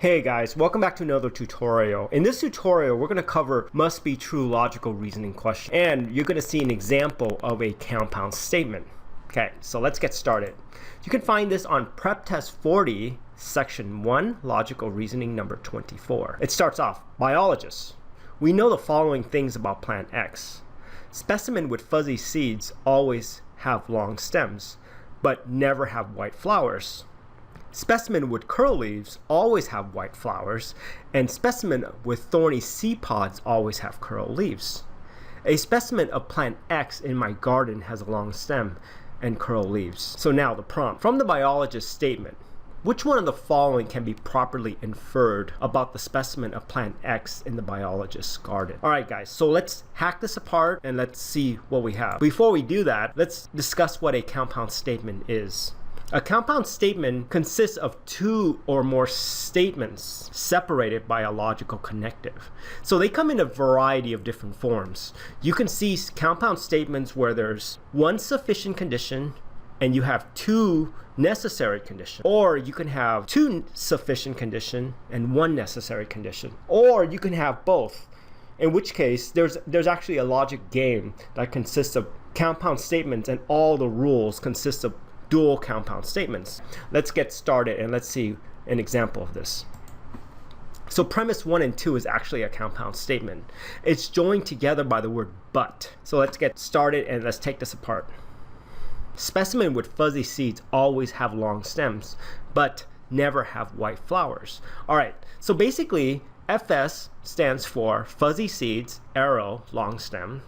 Hey guys, welcome back to another tutorial. In this tutorial, we're going to cover must be true logical reasoning question, and you're going to see an example of a compound statement. Okay, so let's get started. You can find this on Preptest 40, section 1, logical reasoning number 24. It starts off, biologists. We know the following things about plant X. Specimen with fuzzy seeds always have long stems, but never have white flowers. Specimen with curl leaves always have white flowers, and specimen with thorny seed pods always have curl leaves. A specimen of plant X in my garden has a long stem and curl leaves. So now the prompt. From the biologist's statement, which one of the following can be properly inferred about the specimen of plant X in the biologist's garden? Alright guys, so let's hack this apart and let's see what we have. Before we do that, let's discuss what a compound statement is. A compound statement consists of two or more statements separated by a logical connective. So they come in a variety of different forms. You can see compound statements where there's one sufficient condition and you have two necessary conditions. Or you can have two sufficient condition and one necessary condition. Or you can have both. In which case, there's actually a logic game that consists of compound statements, and all the rules consist of dual compound statements. Let's get started and let's see an example of this. So premise 1 and 2 is actually a compound statement. It's joined together by the word but. So let's get started and let's take this apart. Specimen with fuzzy seeds always have long stems, but never have white flowers. All right, so basically FS stands for fuzzy seeds, arrow, long stem,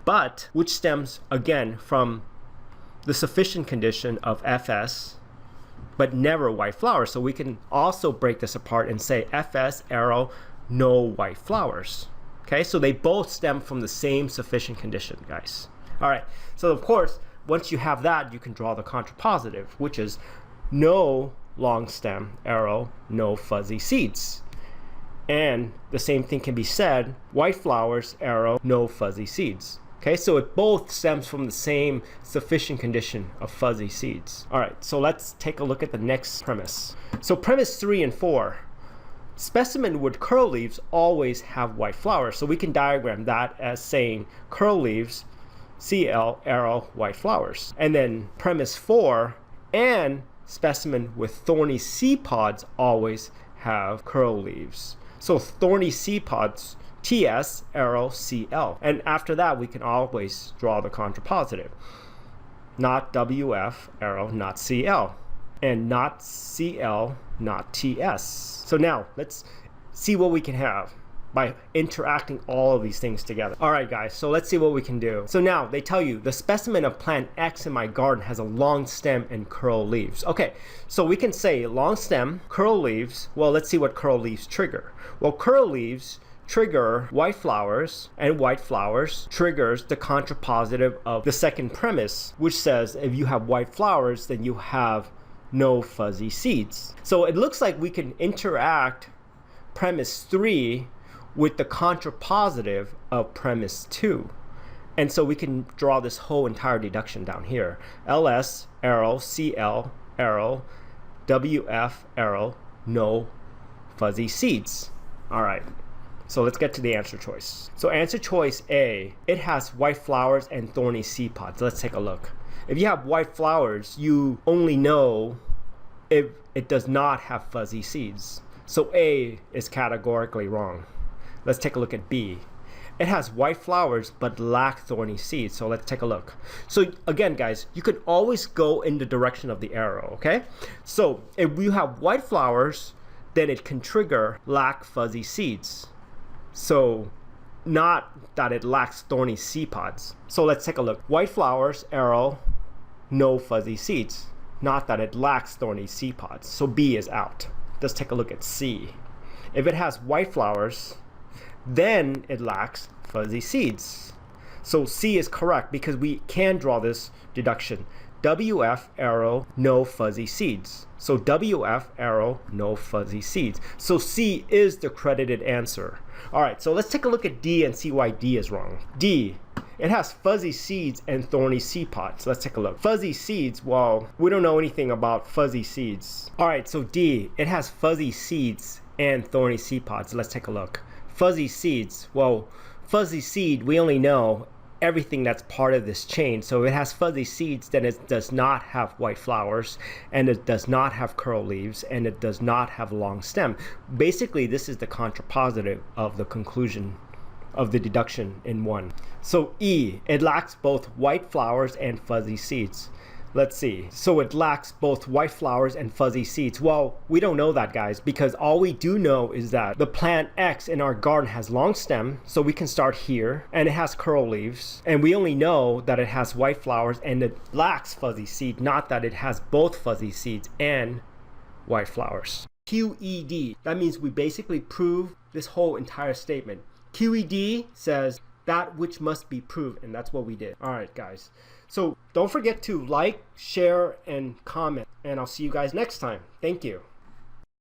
but, which stems again from the sufficient condition of FS, but never white flowers. So we can also break this apart and say FS, arrow, no white flowers. Okay, so they both stem from the same sufficient condition, guys. All right, so of course, once you have that, you can draw the contrapositive, which is no long stem, arrow, no fuzzy seeds. And the same thing can be said, white flowers, arrow, no fuzzy seeds. Okay, so it both stems from the same sufficient condition of fuzzy seeds. All right, so let's take a look at the next premise. So premise 3 and 4, specimen with curl leaves always have white flowers. So we can diagram that as saying curl leaves, CL, arrow, white flowers. And then premise 4, and specimen with thorny seed pods always have curl leaves. So thorny seed pods, TS, arrow, CL. And after that, we can always draw the contrapositive. Not WF, arrow, not CL. And not CL, not TS. So now, let's see what we can have by interacting all of these things together. All right, guys, so let's see what we can do. So now, they tell you, the specimen of plant X in my garden has a long stem and curl leaves. Okay, so we can say long stem, curl leaves. Well, let's see what curl leaves trigger. Well, curl leaves trigger white flowers, and white flowers triggers the contrapositive of the second premise, which says if you have white flowers, then you have no fuzzy seeds. So it looks like we can interact premise 3 with the contrapositive of premise 2. And so we can draw this whole entire deduction down here. LS, arrow, CL, arrow, WF, arrow, no fuzzy seeds. All right. So let's get to the answer choice. So answer choice A, it has white flowers and thorny seed pods. Let's take a look. If you have white flowers, you only know if it does not have fuzzy seeds. So A is categorically wrong. Let's take a look at B. It has white flowers but lack thorny seeds. So let's take a look. So again, guys, you can always go in the direction of the arrow, okay? So if you have white flowers, then it can trigger lack fuzzy seeds. So not that it lacks thorny seed pods. So let's take a look. White flowers, arrow, no fuzzy seeds. Not that it lacks thorny seed pods. So B is out. Let's take a look at C. If it has white flowers, then it lacks fuzzy seeds. So C is correct because we can draw this deduction. WF, arrow, no fuzzy seeds. So WF, arrow, no fuzzy seeds. So C is the credited answer. All right, so let's take a look at D and see why D is wrong. D, it has fuzzy seeds and thorny seed pods. Let's take a look. Fuzzy seeds, well, we don't know anything about fuzzy seeds. All right, so D, it has fuzzy seeds and thorny seed pods. Let's take a look. Fuzzy seeds. Well, fuzzy seed, we only know everything that's part of this chain. So it has fuzzy seeds, then it does not have white flowers, and it does not have curl leaves, and it does not have a long stem. Basically, this is the contrapositive of the conclusion of the deduction in 1. So E, it lacks both white flowers and fuzzy seeds. Let's see. So it lacks both white flowers and fuzzy seeds. Well, we don't know that, guys, because all we do know is that the plant X in our garden has long stem, so we can start here, and it has curl leaves, and we only know that it has white flowers and it lacks fuzzy seed, not that it has both fuzzy seeds and white flowers. QED, that means we basically prove this whole entire statement. QED says that which must be proved, and that's what we did. All right, guys. So don't forget to like, share, and comment, and I'll see you guys next time. Thank you.